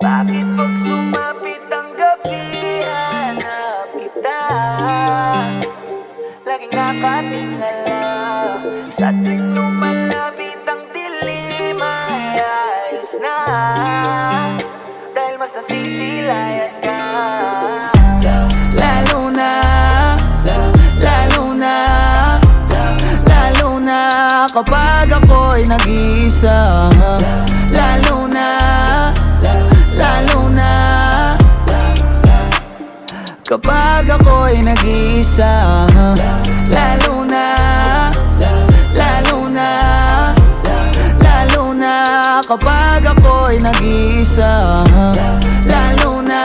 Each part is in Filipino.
Bakit pag sumapit ang gabi, hanap kita? Laging nakatingala sa tuwing lumalapit ang dilim, ay ayos na, dahil mas nasisilayan ka. Lalo na, lalo na, lalo na kapag ako'y nag-iisa. Lalo na, lalo na kapag ako'y nag-iisa. Lalo na, lalo na, lalo na kapag ako'y nag-iisa. Lalo na,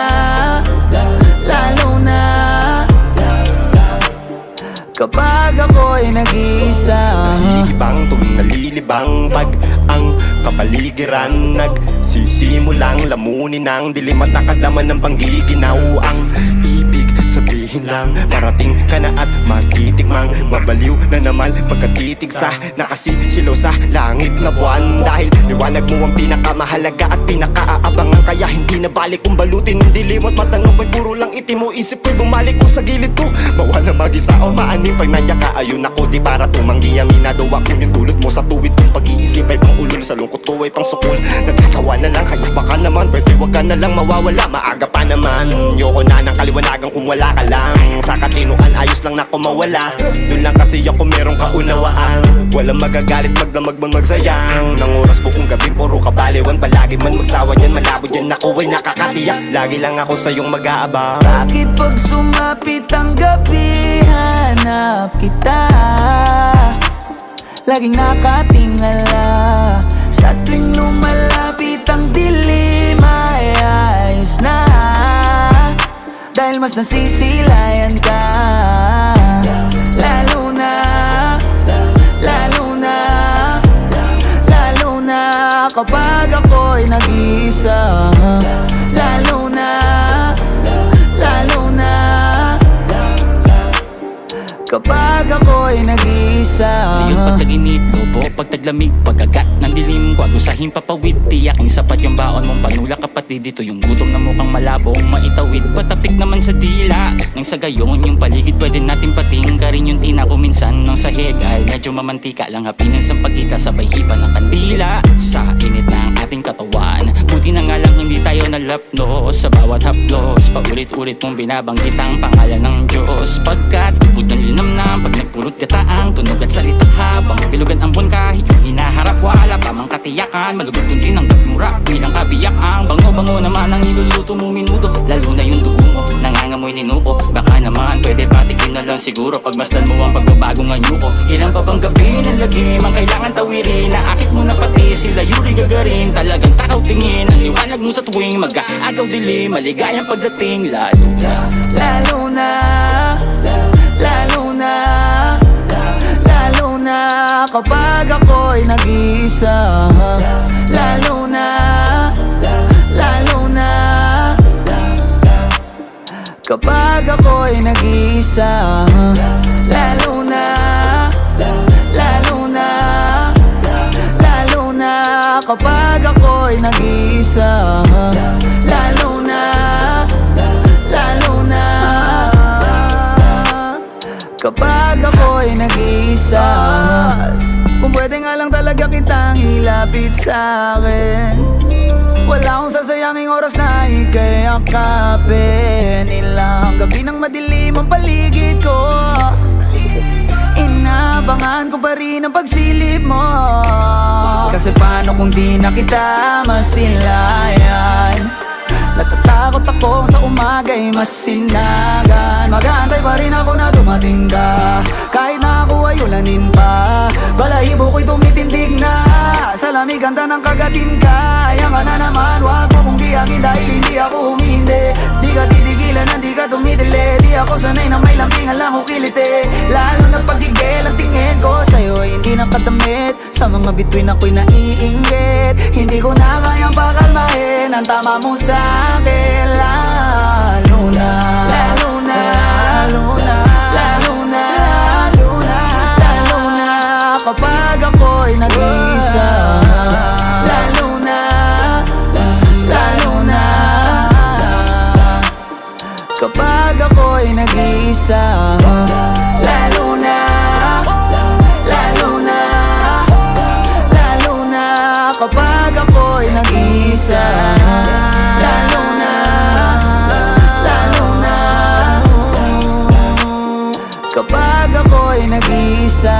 lalo na kapag ako'y nag-iisa. Nalilibang tuwing nalilibang pag ang kapaligiran nagsisimulang lamunin ng dilim at nakadaman ng panggiginaw. Ang ibig sabihin lang, parating ka na at matitikmang mabaliw na naman pagkatitig sa nakasisilaw sa langit na buwan. Dahil liwanag mo ang pinakamahalaga at pinakaaabangan, kaya hindi na balik kung balutin ng dilim at matanong ko'y puro lang itim mo. Isip ko'y bumalik ko sa gilid ko, bawa na mag-isa o maaning pag nandiyan ka. Ayun ako di para tumanggi, aminado akong yung dulot mo sa tuwid kong pag-iisip ay pang ulol, sa lungkot ko ay pang sukol. Nagtatawa na lang, kaya baka naman pwede wag ka na lang mawawala. Maaga pa naman, yoko na ng kaliwanagan kung wala ka lang. Sa katinuan ayos lang na ako mawala, doon lang kasi ako merong kaunawaan. Walang magagalit, magdamag man magsayang ng oras buong gabi, puro kabaliwan. Palagi man magsawa yan, malabo dyan ako ay nakakatiyak. Lagi lang ako sa iyong mag-aabang. Bakit pag sumapit ang gabi, hanap kita? Laging nakatingala sa tuwing lumalapit ang dilim, ay ayos na, dahil mas nasisilayan ka. Lalo na, lalo na, lalo na kapag ako'y nag-iisa. Lalo na, lalo na kapag ako'y nag-iisa. Ngayon pag naginit, lobo, pag taglamig, pagkagat ng dilim ko, agusahin papawid, tiyaking sapat yung baon mong panula kapatid. Ito yung gutom na mukhang malabong maitawid, patapik naman sa dila. Nang sa gayon yung paligid pwede natin patingkarin. Yung tina ko minsan ng sahig ay medyo mamantika lang, hapinan sa pagkita sabay hipa ng kandila. Sa init ng ating katawan, buti na nga lang hindi tayo nalapnos. Sa bawat haplos, paulit-ulit mong binabanggit ang pangalan ng Diyos. Pagkat ubod ng linamnam, pag nagpulot gataang tunog at salitang habang bilugan ang buwan, kahit yung hinaharap wala pa mang katiyakan. Malugod kundi ng gagmura, bilang kabiyakan. Bango-bango naman ang niluluto mo minuto, lalo na yung dugo mo nangangamoy ninuko. Baka naman pwede patikin na lang siguro, pagmasdan mo ang pagbabago ng nyuko. Ilang pa bang gabi ng lagim ang kailangan tawirin, naakit mo na pati sila Yuri Gagarin. Talagang takaw tingin ang liwanag mo sa tuwing mag-aagaw dilim, maligayang pagdating. Lalo na, lalo na, lalo na, lalo na kapag ako'y nag-iisa. Lalo na, lalo na kapag ako'y nag-iisa. Lalo na, lalo na, lalo na kapag ako'y nag-iisa. Lalo na, lalo na kapag ako'y nag-iisa. Kung pwede nga lang talaga kitang ilapit sa'kin, wala akong sasayanging oras na ika'y akapin. Ilang gabi ng madilim ang paligid ko, inabangan ko pa rin ang pagsilip mo. Kasi paano kung di na kita masilayan? Natatakot ako sa umaga'y masinagan. Mag-aantay pa rin ako na dumating ka, kahit na ako ay ulanin pa. Balahibo ko'y tumitindig na, sa lamig ganda ng kagatin ka. Ayan ka na naman, wag mo kong giyangin, dahil hindi ako humihindi. Di ka titigilan, hindi ka tumitili. Di ako sanay na may lambingan lang ukiliti. Lalo na pagigil ang tingin ko sa'yo ay hindi nakadamit. Sa mga bituin ako'y naiinggit, hindi ko na kayang pakalmahin ang tama mo sa'kin. Lalo na, lalo na, lalo na, lalo na, lalo na, lalo na kapag ako'y nag-iisa. Lalo na, lalo na, kapag ako'y nag-iisa.